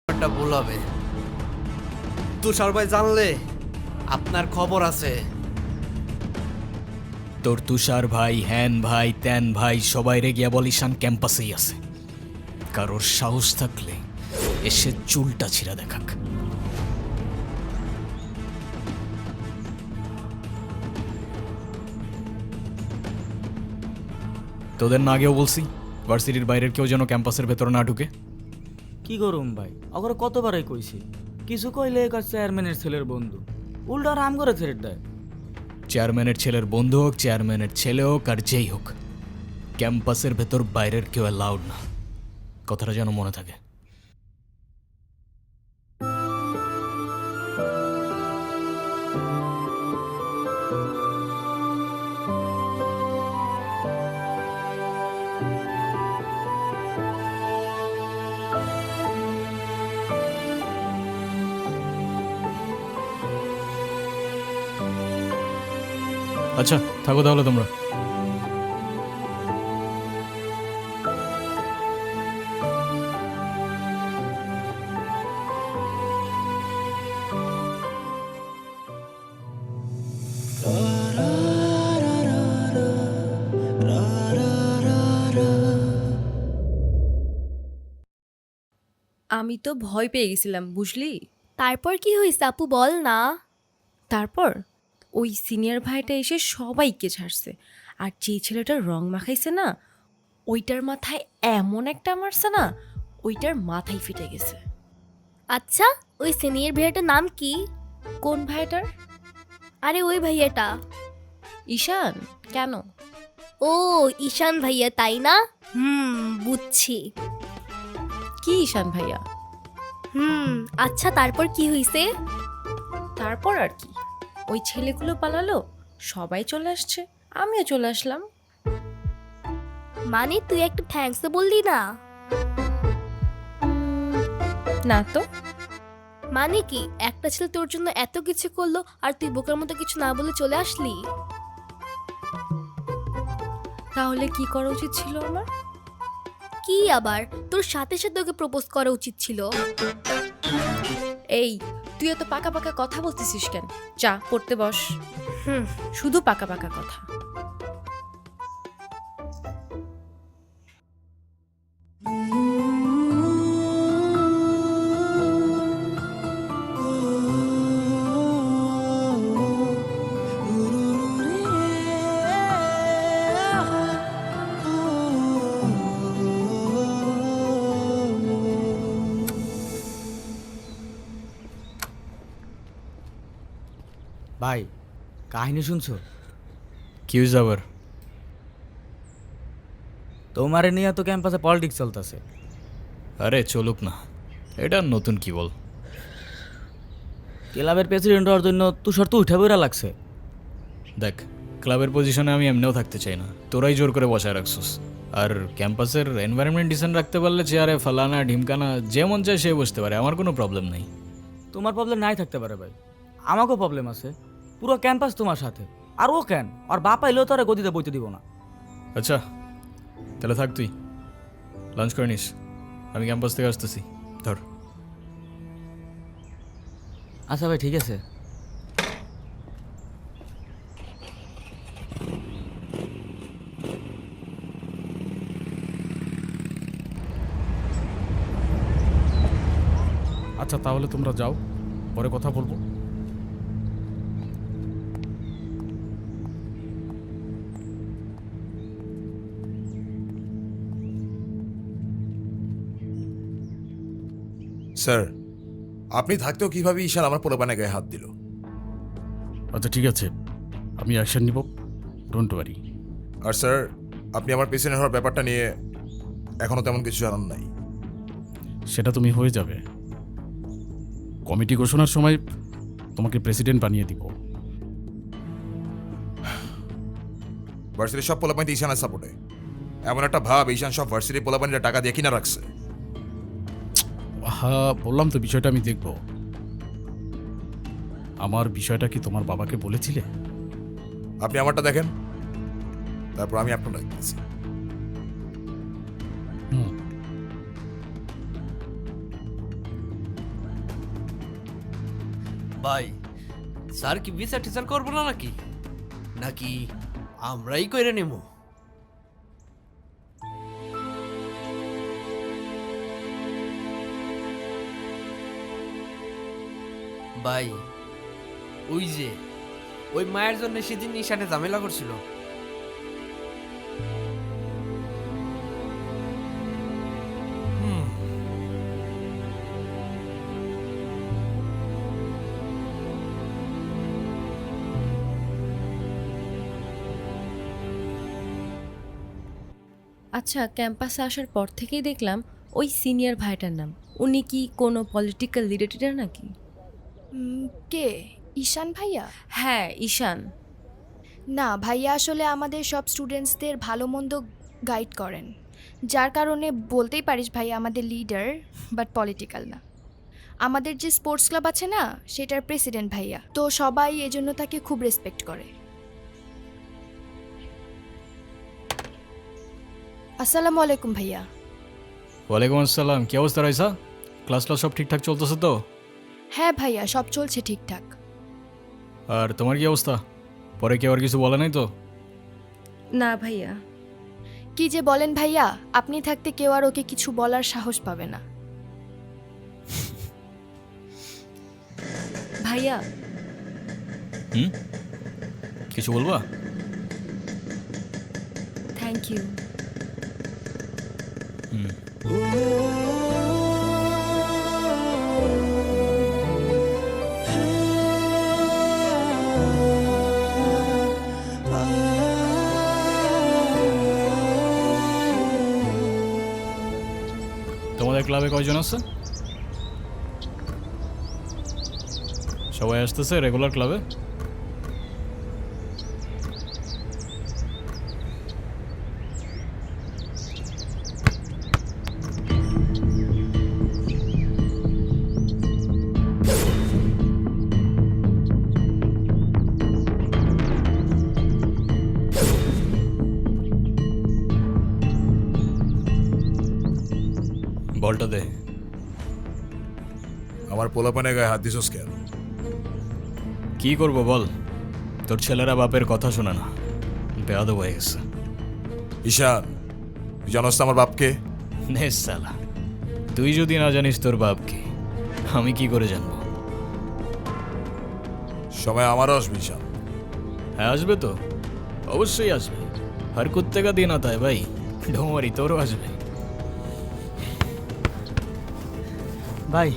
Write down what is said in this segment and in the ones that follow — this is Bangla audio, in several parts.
ব্যাপারটা ভুল হবে। তুষার ভাই জানলে আপনার খবর আছে। তোর তুষার ভাই, হ্যান ভাই, ত্যান ভাই সবাই রে গিয়া বল ঈশান ক্যাম্পাসেই আছে। কারোর সাহস থাকলে এসে চুলটা ছিঁড়া দেখাক। তোদের না আগেও বলছি ভার্সিটির বাইরের কেউ যেন ক্যাম্পাসের ভেতর না ঢুকে। কি করুম ভাই, অগর কতবারই কইছি, কিছু কইলে কার চেয়ারম্যানের ছেলের বন্ধু, উল্টা রাম করে ছেড়ে দেয়। চেয়ারম্যানের ছেলের বন্ধু হোক, চেয়ারম্যানের ছেলে হোক আর যেই হোক, ক্যাম্পাসের ভেতর বাইরের কেউ অ্যালাউড না। কথাটা যেন মনে থাকে। আচ্ছা থাকো তাহলে তোমরা। আমি তো ভয় পেয়ে গেছিলাম, বুঝলি। তারপর কি হয়েছে আপু, বল না। তারপর ওই সিনিয়র ভাইটা এসে সবাইকে ছাড়ছে, আর যে ছেলেটার রং মাখাইছে না, ওইটার মাথায় এমন একটা মারছে না, ওইটার মাথায় ফিটে গেছে। আচ্ছা, ওই সিনিয়র ভাইয়াটার নাম কি? কোন ভাইটার? আরে ওই ভাইয়াটা। ঈশান। কেন? ও, ঈশান ভাইয়া তাই না? বুঝছি। কি ঈশান ভাইয়া? আচ্ছা তারপর কি হয়েছে? তারপর আর কি, ওই ছেলেগুলো পালালো, সবাই চলে আসছে, আমিও চলে আসলাম। মানে তুই একটা থ্যাঙ্কসও বললি না? না তো। মানে কি, একটা ছেলে তোর জন্য এত কিছু করলো আর তুই বোকার মতো কিছু না বলে চলে আসলি? তাহলে কি করা উচিত ছিল আমার? কি আবার, তোর সাথে সাথে ওকে প্রপোজ করা উচিত ছিল। এই, তুই এত পাকা পাকা কথা বলতেছিস কেন? যা পড়তে বস। হুম। শুধু পাকা পাকা কথা। ভাই, কাহিনী শুনছো? কি হয়েছে আবার? তোমারে নিয়ে তো ক্যাম্পাসে পলিটিক্স চলতেছে। আরে চলুক না, এটা নতুন কি বল। ক্লাবের প্রেসিডেন্ট হওয়ার জন্য তুষার তো উঠে বইরা লাগছে। দেখ, ক্লাবের পজিশনে আমি এমনিও থাকতে চাই না, তোরাই জোর করে বসায় রাখছিস। আর ক্যাম্পাসের এনভায়রনমেন্ট ডিসেন্ট রাখতে পারলে চেয়ারে ফালানা ঢিমকানা যে মন চায় সে বসতে পারে, আমার কোনো প্রবলেম নেই। তোমার প্রবলেম নাই থাকতে পারে ভাই, আমাকেও প্রবলেম আছে। পুরো ক্যাম্পাস তোমার সাথে, আর ও কেন, আর বাপ এলেও তো আর গদিতে বইতে দিব না। আচ্ছা তাহলে থাক, তুই লাঞ্চ করে নিস, আমি ক্যাম্পাস থেকে আসতেছি। ধর। আচ্ছা ভাই, ঠিক আছে। আচ্ছা তাহলে তোমরা যাও, পরে কথা বলবো। স্যার, আপনি থাকতেও কিভাবে ঈশান আমার পোলাপানে গায়ে হাত দিল? আচ্ছা ঠিক আছে, আমি অ্যাকশন নিব, ডোন্ট ওয়ারি। আর স্যার, আপনি আমার পেছনে হওয়ার ব্যাপারটা নিয়ে এখনো তেমন কিছু জানান নাই। সেটা তুমি হয়ে যাবে, কমিটি ঘোষণার সময় তোমাকে প্রেসিডেন্ট বানিয়ে দিব। ভার্সিটির সব পোলাপানিতে ঈশানের সাপোর্টে এমন একটা ভাব ঈশান সব ভার্সিটির পোলাপানিরা টাকা দিয়ে কিনা রাখছে। হ্যাঁ বললাম তো, বিষয়টা আমি দেখব। আমার বিষয়টা কি তোমার বাবাকে বলেছিলে? আপনি আমারটা দেখেন, তারপর আমি আপনারটা দেখতেছি। হুম ভাই স্যার কি বিচার টিচার করবো না নাকি নাকি আমরাই কইরে নেব? ভাই ওই যে ওই মায়ের জন্য সেদিন নিশানে ঝামেলা করছিল। আচ্ছা, ক্যাম্পাসে আসার পর থেকেই দেখলাম ওই সিনিয়র ভাইটার নাম। উনি কি কোনো পলিটিক্যাল লিডার নাকি? কে? ঈশান ভাইয়া? হ্যাঁ, ঈশান। না, ভাইয়া আসলে আমাদের সব স্টুডেন্টসদের ভালো মন্দ গাইড করেন, যার কারণে বলতেই পারিস ভাইয়া আমাদের লিডার, বাট পলিটিক্যাল না। আমাদের যে স্পোর্টস ক্লাব আছে না, সেটার প্রেসিডেন্ট ভাইয়া, তো সবাই এজন্য তাকে খুব রেসপেক্ট করে। আসসালামু আলাইকুম ভাইয়া। ওয়ালাইকুম আসসালাম। কি অবস্থা রাইসা? ক্লাস সব ঠিকঠাক চলতেছে তো? হ্যাঁ ভাইয়া, সব চলছে ঠিকঠাক। আর তোমার কি অবস্থা? পরে কি আর কিছু বলে নাই তো? না ভাইয়া। কি যে বলেন ভাইয়া, আপনি থাকতে কেউ আর ওকে কিছু বলার সাহস পাবে না। ভাইয়া, কিছু বলবা? Thank you. তোমাদের ক্লাবে কয়জন আছে? সবাই আসতেছে রেগুলার ক্লাবে? বলটা দে। আমার পোলাপানে গায়ে হাত দিছস কেন? কি করবো বল, তোর ছেলেরা বাপের কথা শোনে না, বেয়াদব হয়ে গেছে। ঈশান, তুই জানোস তো আমার বাপকে? নে সালা, তুই যদি না জানিস তোর বাপকে, আমি কি করে জানবো? সময় আমারও আসবে ঈশান। হ্যাঁ আসবে তো, অবশ্যই আসবে। হর কুত্তে কা দিন আতা হ্যায় ভাই, ঢোমারি তোরও আসবে। ভাই,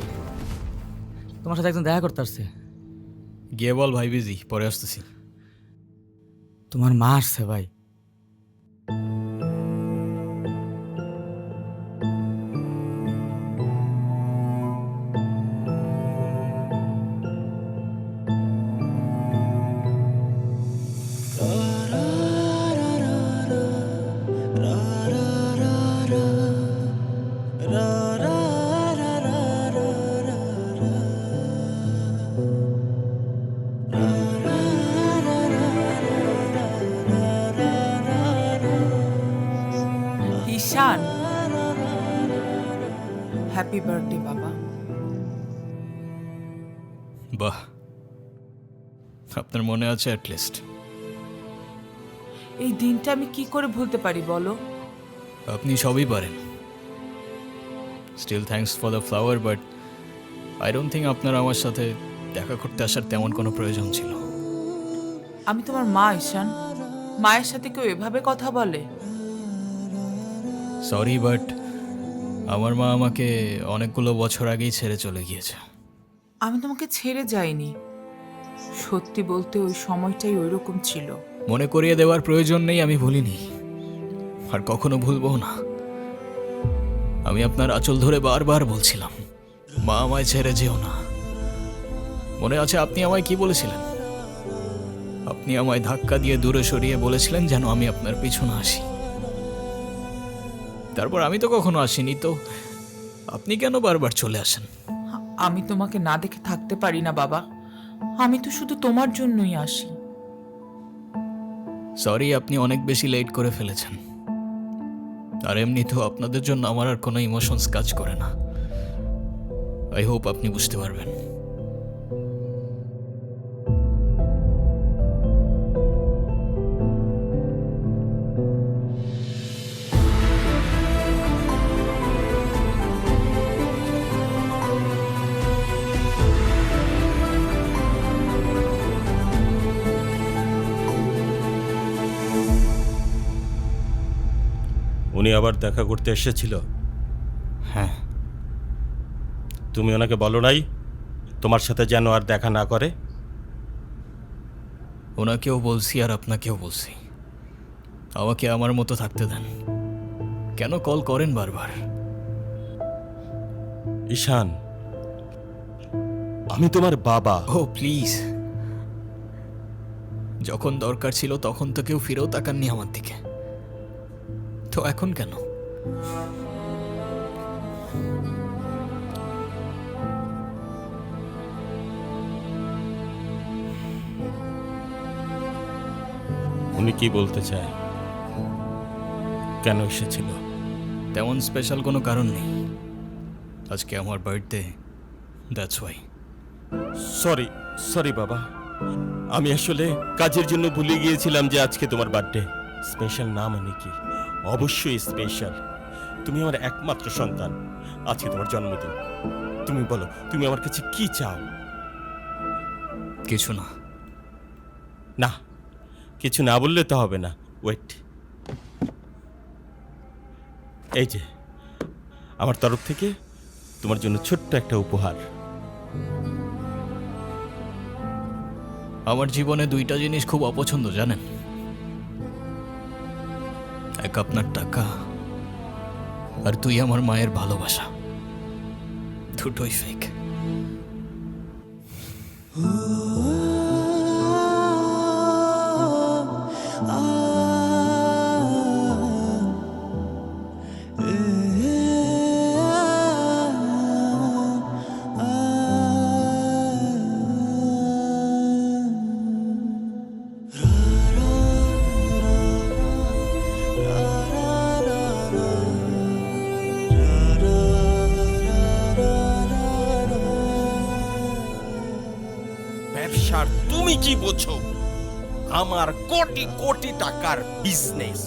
তোমার সাথে একজন দেখা করতে আসছে। গিয়ে বল ভাই বিজি, পরে আসতেছি। তোমার মা আসছে ভাই। ঈশান, হ্যাপি বার্থডে বাবা। বাহ, আপনার মনে আছে অ্যাটলিস্ট। এই দিনটা আমি কি করে ভুলতে পারি বলো? আপনি সবই পারেন। Still thanks for the flower, but I don't think আপনার আমার সাথে দেখা করতে আসার তেমন কোনো প্রয়োজন ছিল। আমি তোমার মা ঈশান, মায়ের সাথে কেউ এভাবে কথা বলে? সরি, বাট আমার মা আমাকে অনেকগুলো বছর আগেই ছেড়ে চলে গিয়েছে। আমি তোমাকে ছেড়ে যাইনি, সত্যি বলতে ওই সময়টাই ওইরকম ছিল। মনে করিয়ে দেওয়ার প্রয়োজন নেই, আমি ভুলিনি আর কখনো ভুলবো না। আমি আপনার আঁচল ধরে বারবার বলছিলাম, মা আমায় ছেড়ে যেও না। মনে আছে আপনি আমায় কি বলেছিলেন? আপনি আমায় ধাক্কা দিয়ে দূরে সরিয়ে বলেছিলেন যেন আমি আপনার পিছনে আসি। তারপর আমি তো কখনো আসিনি, তো আপনি কেন বারবার চলে আসেন? আমি তোমাকে না দেখে থাকতে পারি না বাবা, আমি তো শুধু তোমার জন্যই আসি। সরি, আপনি অনেক বেশি লেট করে ফেলেছেন। আর এমনি তো আপনাদের জন্য আমার আর কোনো ইমোশনস কাজ করে না। আই হোপ আপনি বুঝতে পারবেন। উনি আবার দেখা করতে এসেছিল? হ্যাঁ। তুমি ওনাকে বলো নাই তোমার সাথে যেন আর দেখা না করে? ওনাকেও বলছি আর আপনাকেও বলছি, আমাকে আমার মতো থাকতে দেন। কেন কল করেন বারবার? ঈশান, আমি তোমার বাবা। ও প্লিজ, যখন দরকার ছিল তখন তো কেউ ফিরেও তাকাননি আমার দিকে, তো এখন কেন? উনি কি বলতে চায়? কেন এসেছিল? তেমন স্পেশাল কোনো কারণ নেই, আজকে আমার birthday, that's why. Sorry sorry বাবা, আমি আসলে কাজের জন্য ভুলে গিয়েছিলাম যে আজকে তোমার বার্থডে। স্পেশাল না মানে কি? অবশ্যই স্পেশাল। তুমি আমার একমাত্র সন্তান, আজকে তোমার জন্মদিন। তুমি বলো, তুমি আমার কাছে কি চাও? কিছু না। না, কিছু না বললে তো হবে না। ওয়েট, এই যে আমার তরফ থেকে তোমার জন্য ছোট্ট একটা উপহার। আমার জীবনে দুইটা জিনিস খুব অপছন্দ, জানেন? এক আপনার টাকা, আর তুই আমার মায়ের ভালোবাসা। দুটোই ফেক। ব্যবসার তুমি কি বোঝো? আমার কোটি কোটি টাকার বিজনেস,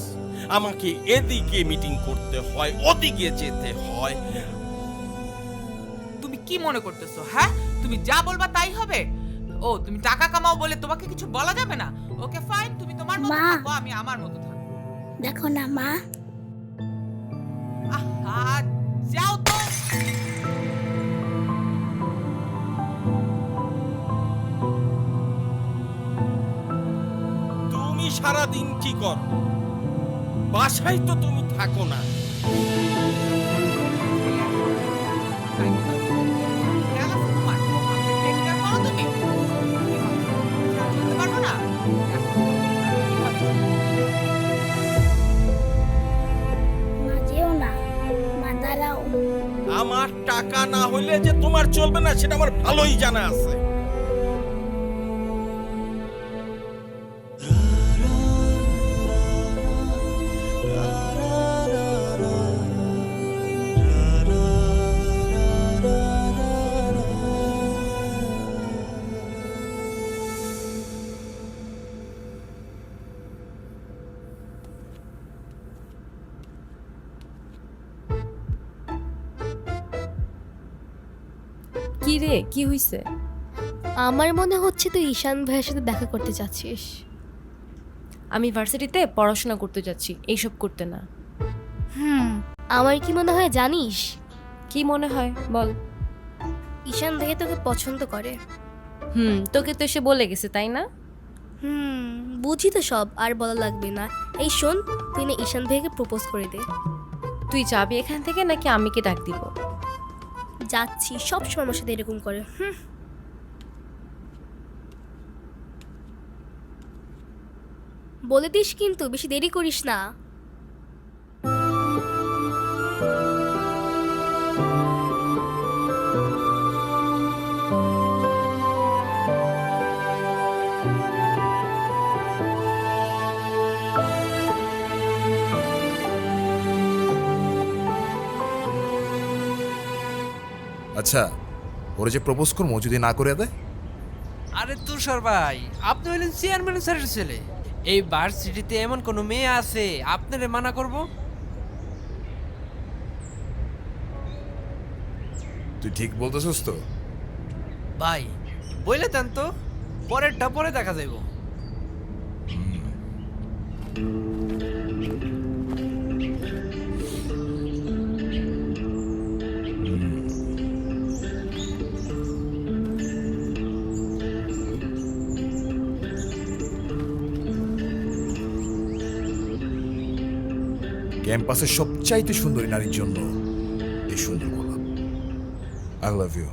আমাকে এদিকে মিটিং করতে হয়, ওদিকে যেতে হয়। তুমি কি মনে করতেছো? হ্যাঁ, তুমি যা বলবা তাই হবে? ও, তুমি টাকা কামাও বলে তোমাকে কিছু বলা যাবে না? ওকে ফাইন, তুমি তোমার মতো মা। থাকো, আমি আমার মতো থাকবো। দেখো না মা, আহা, যাও তো। তুমি সারাদিন কি করো? বাসায় তো তুমি থাকো না। খেয়াল আছে তোমার? আমাকে take care করো তুমি? চলতে পারবো না? মা যেও না, মা দাঁড়াও। আমার টাকা না হইলে যে তোমার চলবে না সেটা আমার ভালোই জানা আছে। কি রে, কি হইছে? আমার মনে হচ্ছে তুই ঈশান ভাইয়ের সাথে দেখা করতে যাচ্ছিস। আমি ভার্সিটিতে পড়াশোনা করতে যাচ্ছি, এইসব করতে না। আমার কি মনে হয় জানিস? কি মনে হয় বল? ঈশান ভাইয়া তোকে পছন্দ করে। তোকে তো এসে বলে গেছে, তাই না? বুঝি তো সব, আর বলা লাগবে না। এই শোন, তুই না ঈশান ভাইয়াকে প্রপোজ করে দে। তুই যাবি এখান থেকে নাকি আমি কি ডাক দিব? যাচ্ছি, সব সময় আমার সাথে এরকম করে। বলে দিস কিন্তু, বেশি দেরি করিস না। আচ্ছা, ওরা যে প্রপোজ করবো যদি না করে দেয়? আরে তুষার ভাই, আপনি হলেন চেয়ারম্যান স্যারের ছেলে। এই ভার্সিটিতে এমন কোনো মেয়ে আছে আপনারে মানা করব? তুই ঠিক বলতেছিস তো? ভাই বলে দেন তো, পরেরটা পরে দেখা যাইব। ক্যাম্পাসের সবচাইতে সুন্দরী নারীর জন্য এই সুন্দর গোলাপ। I love you.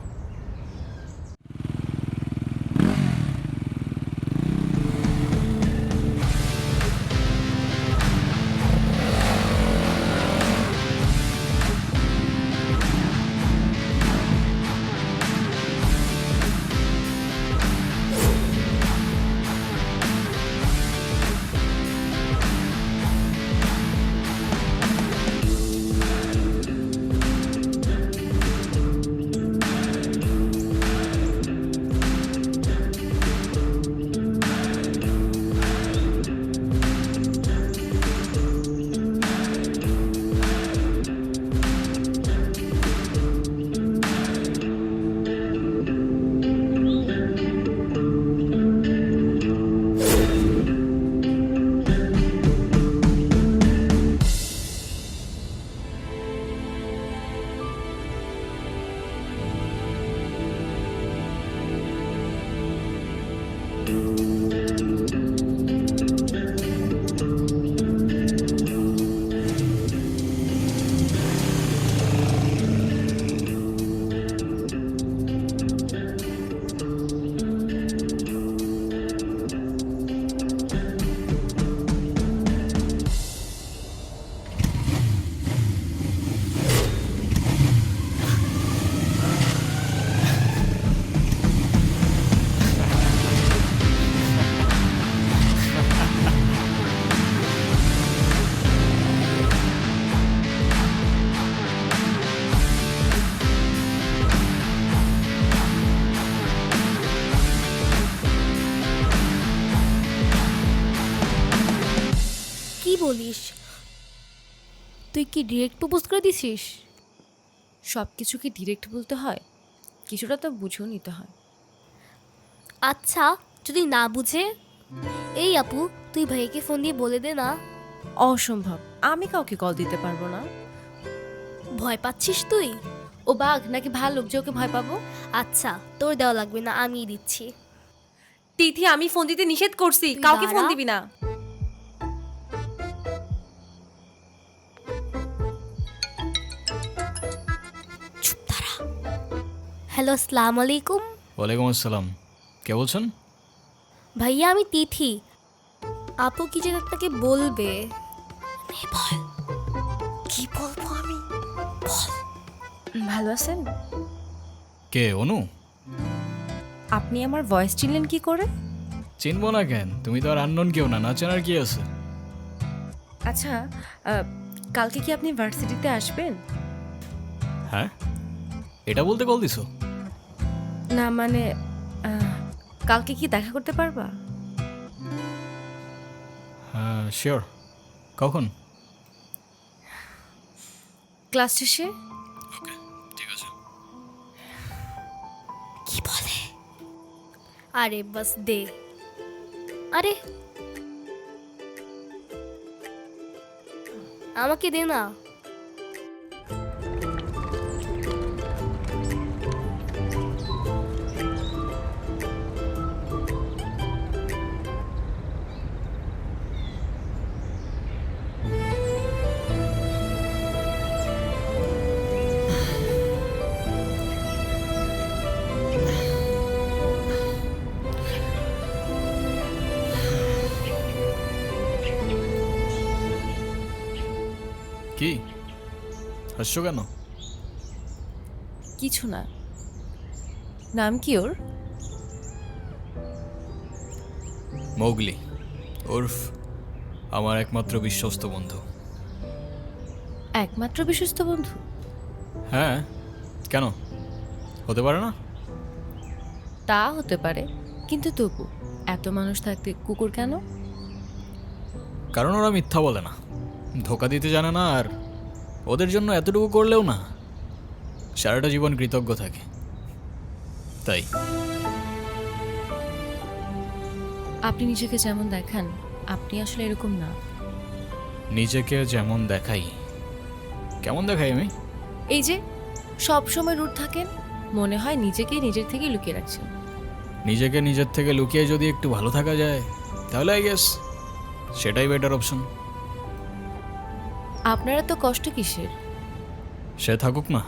কি বলিস? তুই কি ডিরেক্ট প্রপোজ করে দিছিস? সব কিছু কি ডিরেক্ট বলতে হয়? কিছুটা তো বুঝেও নিতে হয়। আচ্ছা, যদি না বুঝে? এই আপু, তুই ভাইকে ফোন দিয়ে বলে দে না। অসম্ভব, আমি কাউকে কল দিতে পারবো না। ভয় পাচ্ছিস তুই? ও বাঘ নাকি ভাল্লুক যে ওকে ভয় পাবো? আচ্ছা, তোর দেওয়া লাগবে না, আমিই দিচ্ছি। তিথি, আমি ফোন দিতে নিষেধ করছি, তুই কাউকে ফোন দাঁড়া। দিবি না। হ্যালো, আসসালামু আলাইকুম। ওয়ালাইকুম আসসালাম। কে বলছেন? ভাইয়া, আমি তিথি। আপু কি যেন আপনাকে বলবে। বল। কি বলবো আমি? বল। ভালো আছেন? কে, অনু? আপনি আমার ভয়েস চিনলেন কি করে? চিনবো না কেন? তুমি তো আর আননোন কেউ না, না চেনার কি আছে? আচ্ছা, কালকে কি আপনি ভার্সিটিতে আসবেন? হ্যাঁ, এটা বলতে কল দিছো? না মানে, কালকে কি দেখা করতে পারবা? হ্যাঁ শিওর। কখন? ক্লাস শেষে। ওকে, ঠিক আছে। কি বলে? আরে বাস দে। আরে আমাকে দে না। কি হাসছো কেন? কিছু না। নাম কি ওর? মৌগলি, ওরফ আমার একমাত্র বিশ্বস্ত বন্ধু। একমাত্র বিশ্বস্ত বন্ধু? হ্যাঁ, কেন হতে পারে না? তা হতে পারে, কিন্তু তবু এত মানুষ থাকতে কুকুর কেন? কারণ ওরা মিথ্যা বলে না, ধোকা দিতে জানে না, আর ওদের জন্য এতটুকু করলেও না সারাটা জীবন কৃতজ্ঞ থাকে, তাই। আপনি নিজেকে যেমন দেখান, আপনি আসলে এরকম না। নিজেকে যেমন দেখাই? কেমন দেখাই আমি? এই যে সব সময় রুট থাকেন, মনে হয় নিজেকেই নিজের থেকে লুকিয়ে রাখছেন। নিজেকে নিজের থেকে লুকিয়ে যদি একটু ভালো থাকা যায় তাহলে আই গেস সেটাই বেটার অপশন। আপনারা তো কষ্ট কিসের? সে থাকুক না,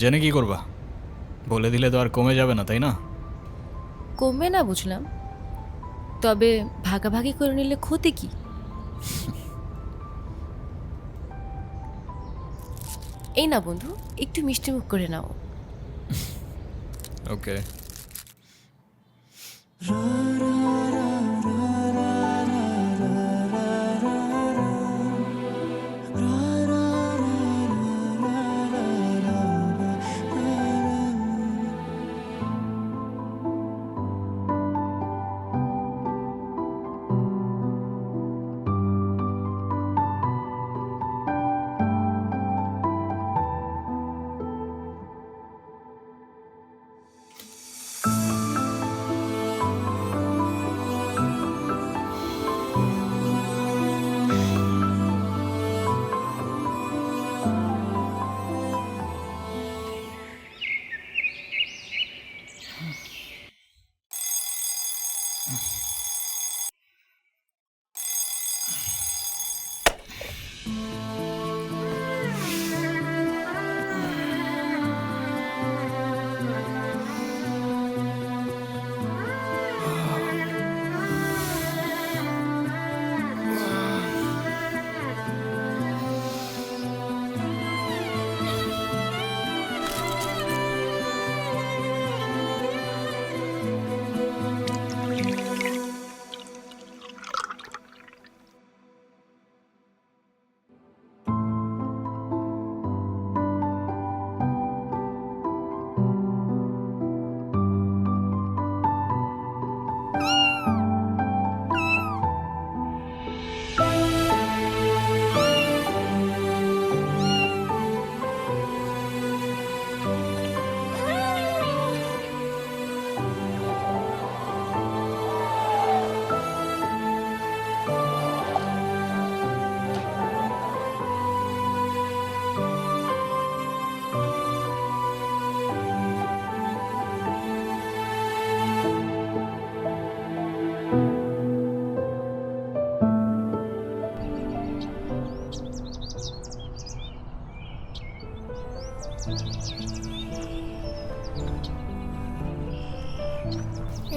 জেনে কি করবা? বলে দিলে তো আর কমে যাবে না, তাই না? কমবে না বুঝলাম, তবে ভাগাভাগি করে নিলে ক্ষতি কি? এই না বন্ধু, একটু মিষ্টি মুখ করে নাও। ওকে।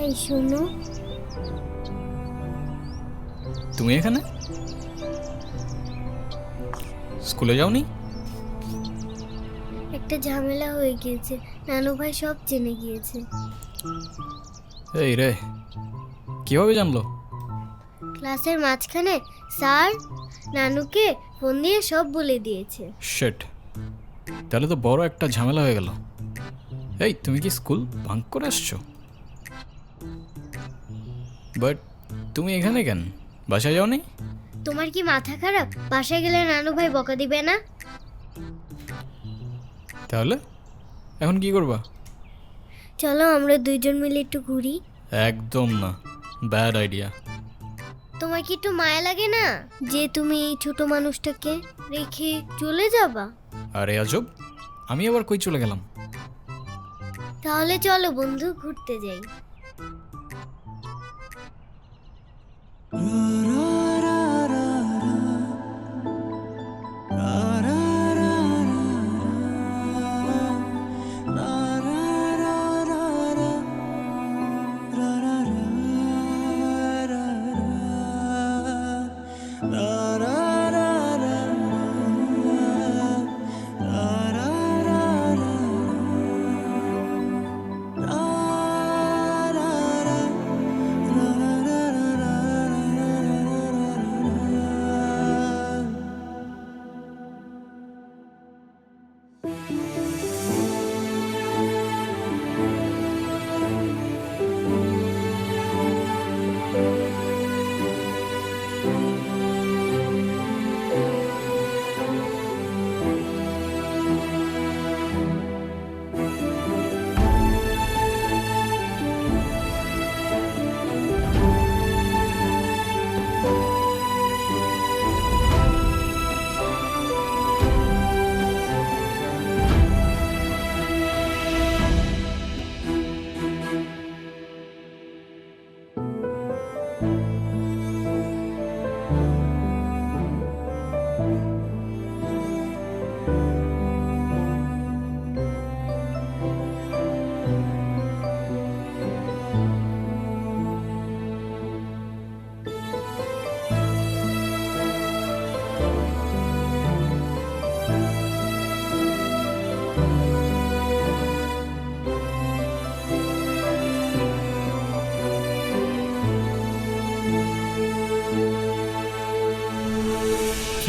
এই শোনো, তুমি এখানে? স্কুলে যাওনি? একটা ঝামেলা হয়ে গিয়েছে, নানু ভাই সব জেনে গিয়েছে। এই রে, কিভাবে জানলো? ক্লাসের মাঝখানে স্যার নানুকে ফোন দিয়ে সব বলে দিয়েছে। শিট, তাহলে তো বড় একটা ঝামেলা হয়ে গেল। এই, তুমি কি স্কুল ভাঙ করে আসছো? বাট তুমি এখানে কেন? বাসায় যাওনি? তোমার কি মাথা খারাপ? বাসায় গেলে নানু ভাই বকা দিবে না? তাহলে এখন কি করবা? চলো আমরা দুইজন মিলে একটু ঘুরি। একদম না, ব্যাড আইডিয়া। তোমার কি একটু মায়া লাগে না যে তুমি এই ছোট মানুষটাকে রেখে চলে যাবা? আরে আজব, আমি আবার কই চলে গেলাম? তাহলে চলো বন্ধু, ঘুরতে যাই।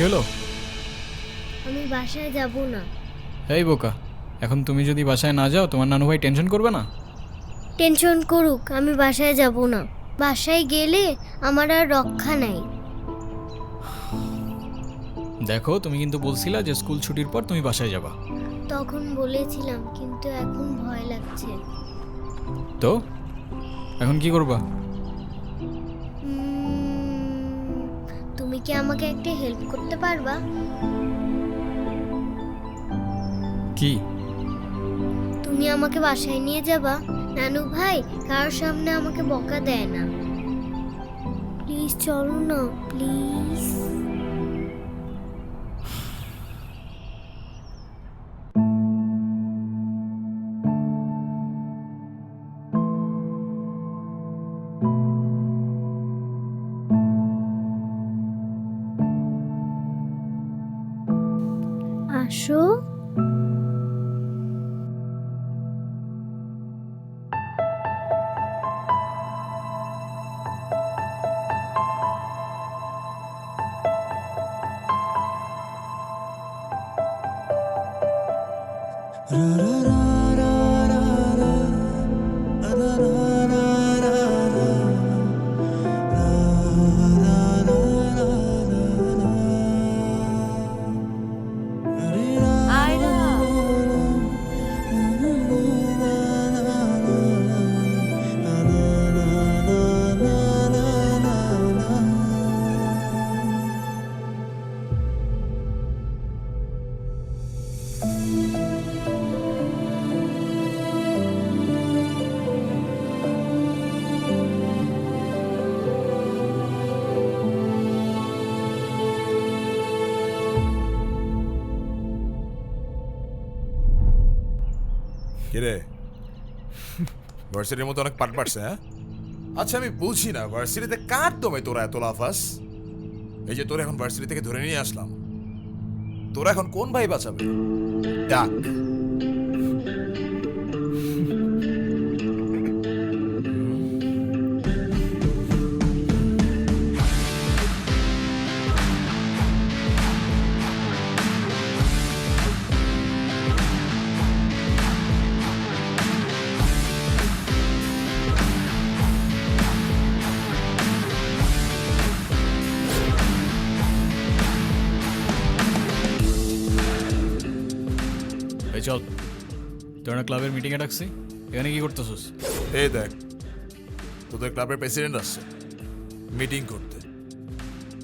কি হলো? আমি বাসায় যাব না। এই বোকা, এখন তুমি যদি বাসায় না যাও তোমার নানু ভাই টেনশন করবে না? টেনশন করুক, আমি বাসায় যাব না। বাসায় গেলে আমার আর রক্ষা নাই। দেখো, তুমি কিন্তু বলছিলা যে স্কুল ছুটির পর তুমি বাসায় যাবা। তখন বলেছিলাম, কিন্তু এখন ভয় লাগছে। তো এখন কি করবা? তুমি কি আমাকে একটা হেল্প করতে পারবা? কি? তুমি আমাকে বাসায় নিয়ে যাবা? নানু ভাই কারোর সামনে আমাকে বকা দেয় না। প্লিজ চলো না, প্লিজ। আসো। কিরে, ভার্সিটির মতো অনেক পাট পাটছে, হ্যাঁ? আচ্ছা, আমি বুঝি না ভার্সিটিতে কার দমে তোরা এত লাফাস? এই যে তোরা এখন ভার্সিটি থেকে ধরে নিয়ে আসলাম, তোরা এখন কোন ভাই বাঁচাবে? ডাক। এই চল, তোর না ক্লাবের মিটিংয়ে ডাকছি, এখানে কি করতেছিস? এই দেখ, তোদের ক্লাবের প্রেসিডেন্ট আসছে মিটিং করতে।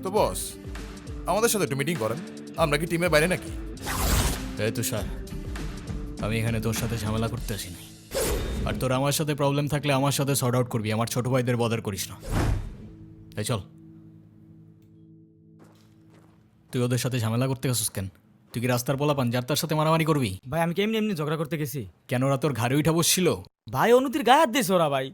তো বস, আমাদের সাথে একটু মিটিং করেন। আমরা কি টিমের বাইরে নাকি? এই তুষার, আমি এখানে তোর সাথে ঝামেলা করতে আসিনি। আর তোর আমার সাথে প্রবলেম থাকলে আমার সাথে সর্ট আউট করবি, আমার ছোট ভাইদের বদার করিস না। এই চল। তুই ওদের সাথে ঝামেলা করতে গেছিস কেন? তুই কি রাস্তার পোলাপান যার তার সাথে মারামারি করবি? ভাই আমি কি এমনি এমনি ঝগড়া করতে গেছি? কেন, ওরা তোর ঘাড়ে উঠা বসছিল? ভাই অনুতির গায়ে হাত দিয়েছে ওরা ভাই।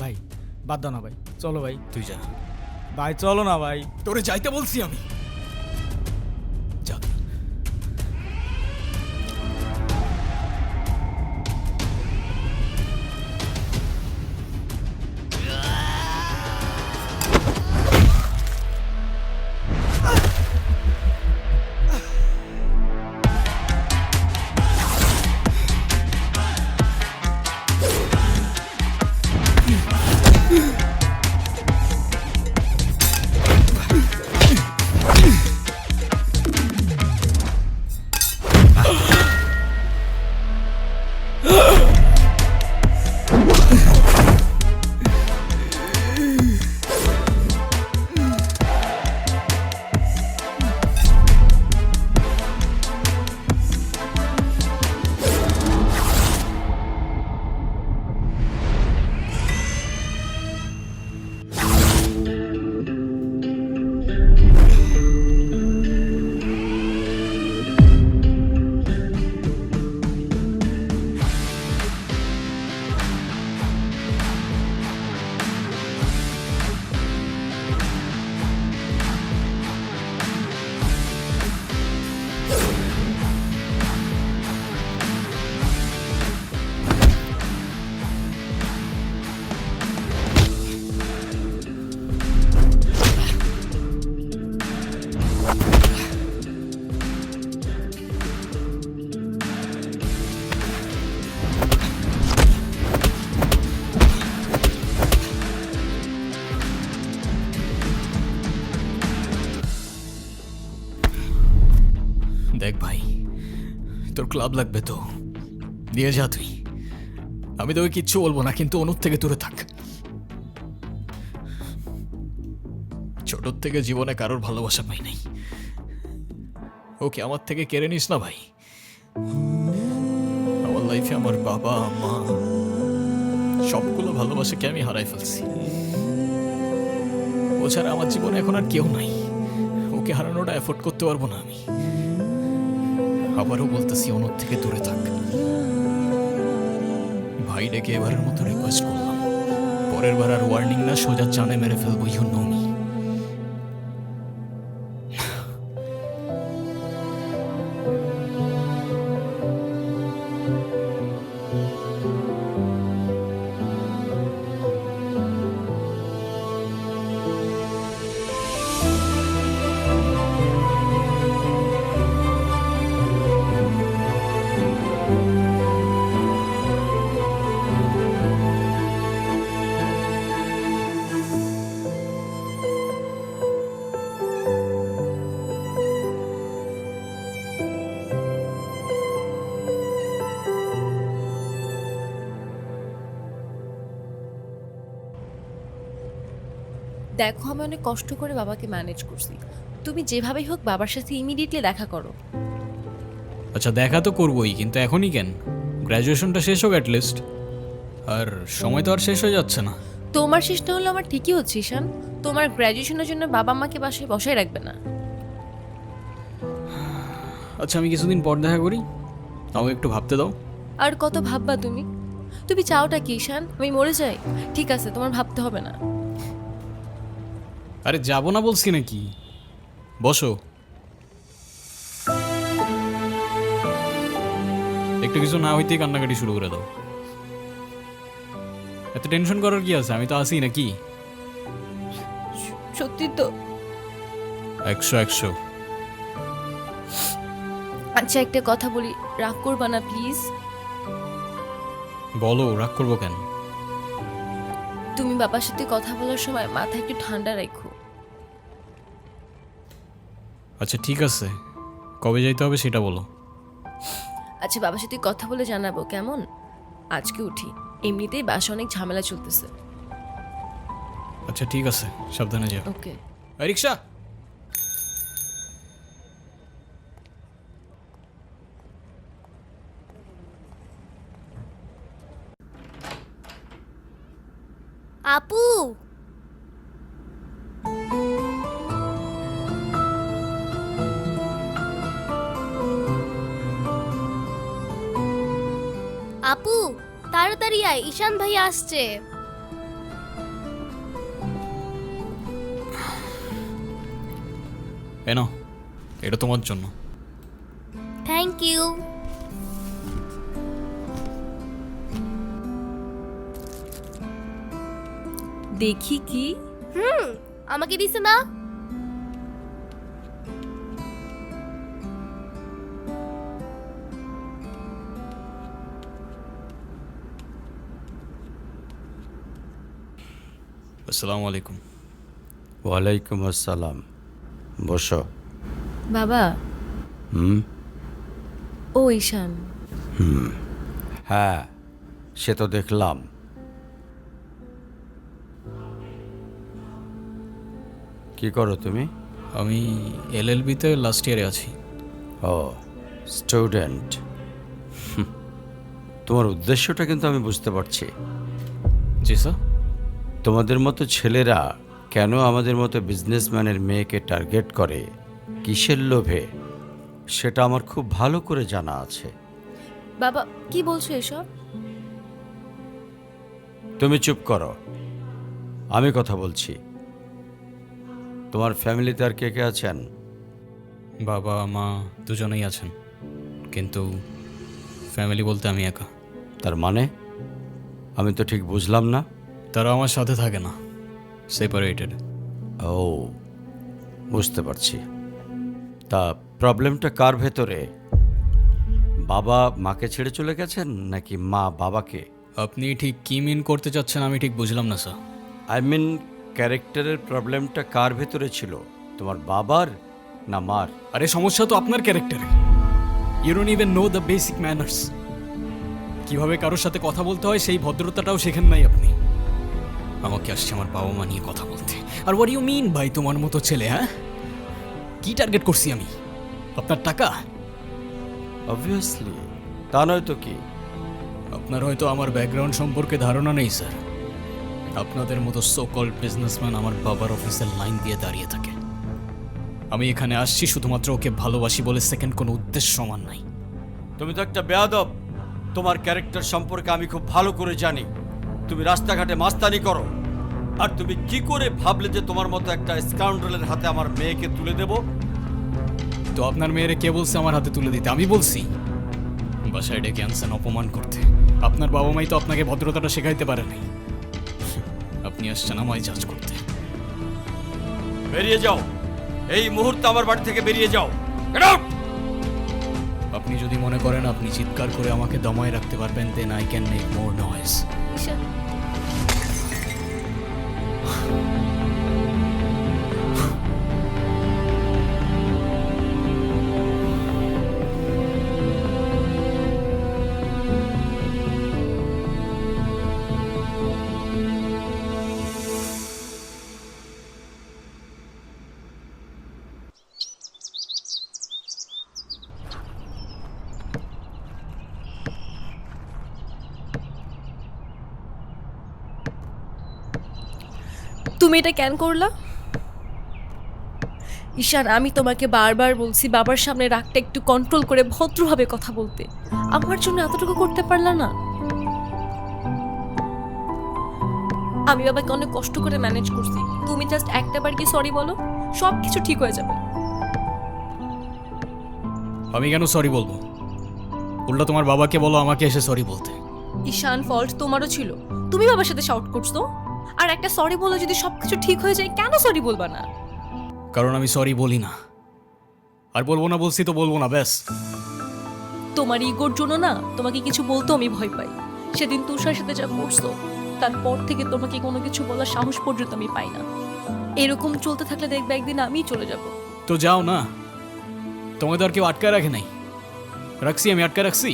ভাই বাদ দাও না ভাই, চলো ভাই। তুই যা ভাই চলো না ভাই। তোরে যাইতে বলছি আমি। যা। তোর ক্লাব লাগবে তো নিয়ে যা তুই। আমি তোকে কিচ্ছু বলবো না, কিন্তু অনুর থেকে দূরে থাক। ছোটোর থেকে জীবনে কারোর ভালোবাসা পাই নাই, ওকে আমার থেকে কেড়ে নিস না ভাই। আমার লাইফে আমার বাবা মা সবগুলো ভালোবাসাকে আমি হারাই ফেলছি। ও ছাড়া আমার জীবনে এখন আর কেউ নাই, ওকে হারানোটা এফোর্ড করতে পারবো না আমি। আবারও বলতেছি অনুর থেকে দূরে থাক ভাই। ডেকে এবারের মতো রিকোয়েস্ট করলাম, পরের বার আর ওয়ার্নিং না, সোজা চানে মেরে ফেলবো। You know me. দেখো আমি অনেক কষ্ট করে বাবাকে ম্যানেজ করছি, তুমি যেভাবেই হোক বাবার সাথে ইমিডিয়েটলি দেখা করো। আচ্ছা দেখা তো করবোই, কিন্তু এখনই কেন? গ্র্যাজুয়েশনটা শেষ হোক অ্যাটলিস্ট। আর সময় তো আর শেষ হয়ে যাচ্ছে না। তোমার শেষ না হলো আমার ঠিকই হচ্ছে ঈশান। তোমার গ্র্যাজুয়েশনের জন্য বাবা মাকে বাসায় বসায় রাখবে না। আচ্ছা আমি কিছুদিন পর দেখা করি, তাও একটু ভাবতে দাও। আর কত ভাববা তুমি? তুমি চাওটা কি ঈশান? আমি মরে যাই? ঠিক আছে, তোমার ভাবতে হবে না। আরে যাবো না বলছি নাকি, বসো। একটু কিছু না হইতেই কান্নাকাটি শুরু করে দাও। এত টেনশন করার কি আছে, আমি তো আসি নাকি। সত্যি তো? 100 আচ্ছা একটা কথা বলি, রাগ করবা না প্লিজ। বলো, রাগ করবো কেন? তুমি বাবার সাথে কথা বলার সময় মাথা একটু ঠান্ডা রাখো। আচ্ছা ঠিক আছে, কবে যাইতে হবে সেটা বলো। আচ্ছা বাবার সাথে কথা বলে জানাবো কেমন? আজকে উঠি, এমনিতেই বাসা অনেক ঝামেলা চলতেছে। আচ্ছা ঠিক আছে, সাবধানে যাও। ওকে। এই রিক্সা। আপু, আপু তাড়াতাড়ি আয়, ঈশান ভাই আসছে। নাও, এটা তোমার জন্য। Thank you. দেখি কি? আমাকে দিছে না? আসসালামু আলাইকুম। ওয়ালাইকুম আসসালাম। বসো। বাবা। হুম। ও ঈশান। হ্যাঁ, সে তো দেখলাম। কি করো তুমি? আমি LLB-তে লাস্ট ইয়ারে আছি। ও, স্টুডেন্ট। তোমার উদ্দেশ্যটা কিন্তু আমি বুঝতে পারছি। জি স্যার। তোমাদের মতো ছেলেরা কেন আমাদের মতো বিজনেসম্যানের মেয়েকে টার্গেট করে, কিসের লোভে, সেটা আমার খুব ভালো করে জানা আছে। বাবা কি বলছো এসব? তুমি চুপ করো, আমি কথা বলছি। তোমার ফ্যামিলিতে আর কে কে আছেন? বাবা মা দুজনেই আছেন, কিন্তু ফ্যামিলি বলতে আমি একা। তার মানে আমি তো ঠিক বুঝলাম না। তারা আমার সাথে থাকে না, সেপারেটেড। ও, বুঝতে পারছি। তা প্রবলেমটা কার ভেতরে? বাবা মাকে ছেড়ে চলে গেছেন নাকি মা বাবাকে? আপনি ঠিক কি মিন করতে চাচ্ছেন আমি ঠিক বুঝলাম না স্যার। আই মিন ক্যারেক্টারের প্রবলেমটা কার ভেতরে ছিল, তোমার বাবার না মার? আরে সমস্যা তো আপনার ক্যারেক্টারে। You don't even know the basic manners. কিভাবে কারোর সাথে কথা বলতে হয় সেই ভদ্রতাটাও শেখেন নাই আপনি। আমাকে আসছে আমার বাবা মা নিয়ে কথা বলতে। আর হোয়াট ইউ মিন ভাই তোমার মতো ছেলে? হ্যাঁ, কি টার্গেট করছি আমি? আপনার টাকা? অবভিয়াসলি, তা নয় তো কি। আপনার হয়তো আমার ব্যাকগ্রাউন্ড সম্পর্কে ধারণা নেই স্যার। আপনাদের মতো সো কল্ড বিজনেসম্যান আমার বাবার অফিসের লাইন দিয়ে দাঁড়িয়ে থাকে। আমি এখানে আসছি শুধুমাত্র ওকে ভালোবাসি বলে, সেকেন্ড কোনো উদ্দেশ্য সমান নাই। তুমি তো একটা বেয়াদব। তোমার ক্যারেক্টার সম্পর্কে আমি খুব ভালো করে জানি। তুমি রাস্তাঘাটে মাস্তানি করো, আর তুমি কি করে ভাবলে যে তোমার মতো একটা স্কাউন্ডারের হাতে আমার মেয়েকে তুলে দেব? তো আপনার মেয়েরে কে বলছে আমার হাতে তুলে দিতে? আমি বলছি? বাসায় ডেকে আনছেন অপমান করতে। আপনার বাবা মাই তো আপনাকে ভদ্রতাটা শেখাইতে পারেনি। আপনি আসছেন আমায় জাজ করতে। বেরিয়ে যাও, এই মুহূর্তে আমার বাড়ি থেকে বেরিয়ে যাও। Get out! আপনি যদি মনে করেন আপনি চিৎকার করে আমাকে দমায় রাখতে পারবেন, then I can make more noise. Ishan, তুমি এটা কেন করলা? ঈশান, আমি তোমাকে বারবার বলছি বাবার সামনে রাগটা একটু কন্ট্রোল করে ভদ্রভাবে কথা বলতে। আমার জন্য এতটুকু করতে পারলা না? আমি বাবাকে অনেক কষ্ট করে ম্যানেজ করছি। তুমি জাস্ট একটাবার কি সরি বলো, সব কিছু ঠিক হয়ে যাবে। আমি কেন সরি বলবো? উল্টা তোমার বাবাকে বলো আমাকে এসে সরি বলতে। ঈশান, ফল্ট তোমারও ছিল। তুমি বাবার সাথে শাউট করছো, আর একটা সরি বলে যদি সবকিছু ঠিক হয়ে যায়, কেন সরি বলবা না? কারণ আমি সরি বলি না, আর বলবো না। বলছি তো বলবো না, ব্যাস। তোমার ইগোর জন্য না তোমাকে কিছু বলতে আমি ভয় পাই। সেদিন তুষার সাথে যা করছো, তারপর থেকে তোমাকে কোনো কিছু বলার সাহস পর্যন্ত আমি পাই না। এরকম চলতে থাকলে দেখবে একদিন আমিই চলে যাব। তো যাও না, তোমাকে তো আর কেউ আটকায় রাখে নাই। রাখছি, আমি আটকায় রাখছি।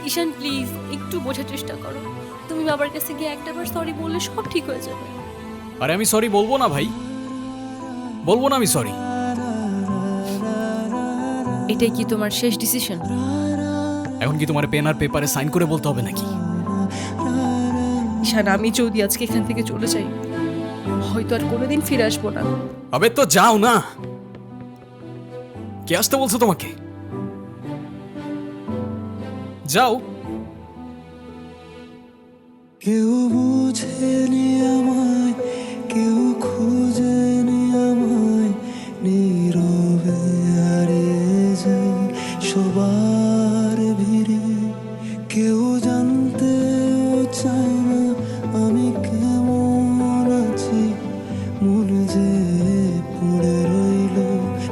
ঈশান প্লিজ, একটু বোঝার চেষ্টা করো। তুমি বাবার কাছে গিয়ে একটাবার সরি বললে সব ঠিক হয়ে যাবে। আরে আমি সরি বলবো না ভাই, বলবো না আমি সরি। এটাই কি তোমার শেষ ডিসিশন? এখন কি তোমার পেন আর পেপারে সাইন করে বলতে হবে নাকি? ঈশান, আমি যদি আজকে এখান থেকে চলে যাই, হয়তো আর কোনোদিন ফিরে আসবো না। আবে তো যাও না। কে আসতে বলছো তোমাকে? যাও। কেউ বুঝেনি আমায়, কেউ খুঁজেনি আমায়, নীরবে হারিয়ে যাই সবার ভিড়ে। কেউ জানতেও চায় না আমি কেমন আছি, মনে যে পড়ে রইল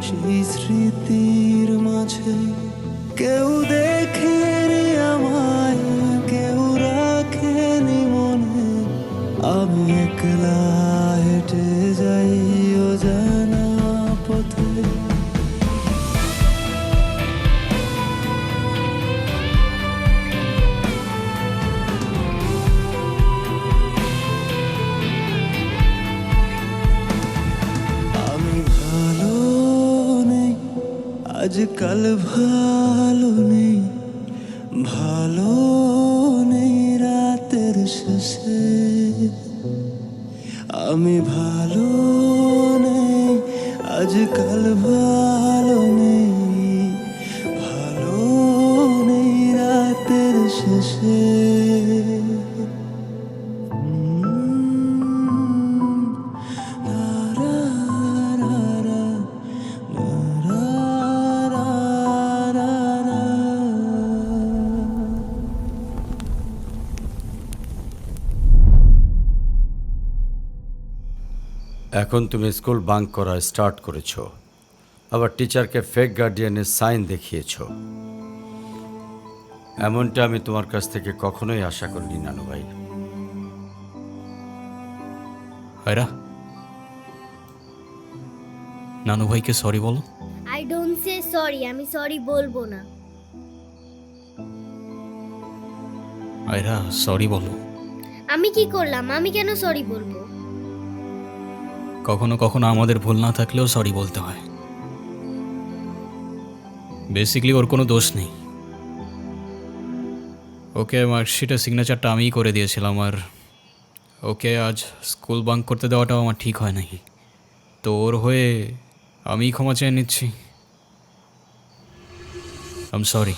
সেই স্মৃতির মাঝে। কেউ দেখেনি আমায়, কেউ রাখেনি মনে, আমি একলা হেঁটে যাই অজানা পথে। আমি ভালো নেই, আজকাল ভালো নেই, ভালো নেই রাতের শেষে। আমি ভালো নেই, আজকাল ভালো নেই, ভালো নেই রাতের শেষে। এখন তুমি স্কুল বাঙ্ক করা স্টার্ট করেছো, আবার টিচারকে ফেক গার্ডিয়ানের সাইন দেখিয়েছো। এমনটা আমি তোমার কাছ থেকে কখনোই আশা করিনি নানু ভাই। নানু ভাইকে সরি বলো। I don't say আমি সরি বলবো না। আয়রা সরি বলো। আমি কি করলাম? আমি কেন সরি বলবো? কখনো কখনো আমাদের ভুল না থাকলেও সরি বলতে হয়। বেসিক্যালি ওর কোনো দোষ নেই। ওকে মার্কশিটের সিগনেচারটা আমিই করে দিয়েছিলাম, আর ওকে আজ স্কুল বাঙ্ক করতে দেওয়াটাও আমার ঠিক হয় নাই। তো ওর হয়ে আমিই ক্ষমা চেয়ে নিচ্ছি। I am sorry.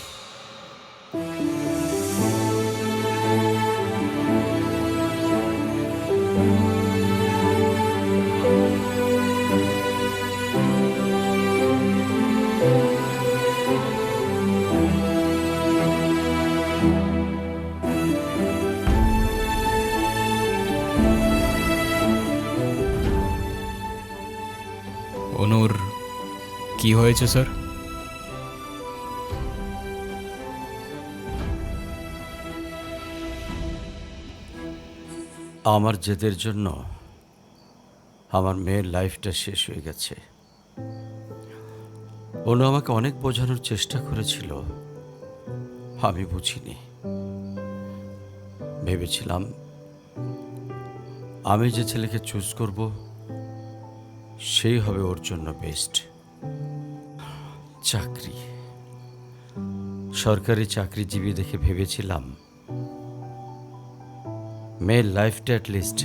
অনুর কি হয়েছে স্যার? আমার জেদের জন্য আমার মেয়ের লাইফটা শেষ হয়ে গেছে। অনু আমাকে অনেক বোঝানোর চেষ্টা করেছিল, আমি বুঝিনি। ভেবেছিলাম আমি যে ছেলেকে চুজ করব সেই হবে ওর জন্য বেস্ট। চাকরি, সরকারি চাকরিজীবী দেখে ভেবেছিলাম মেয়ের লাইফটা অ্যাটলিস্ট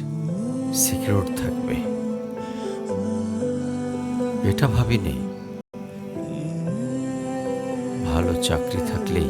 সিকিউর থাকবে। এটা ভাবিনি ভালো চাকরি থাকলেই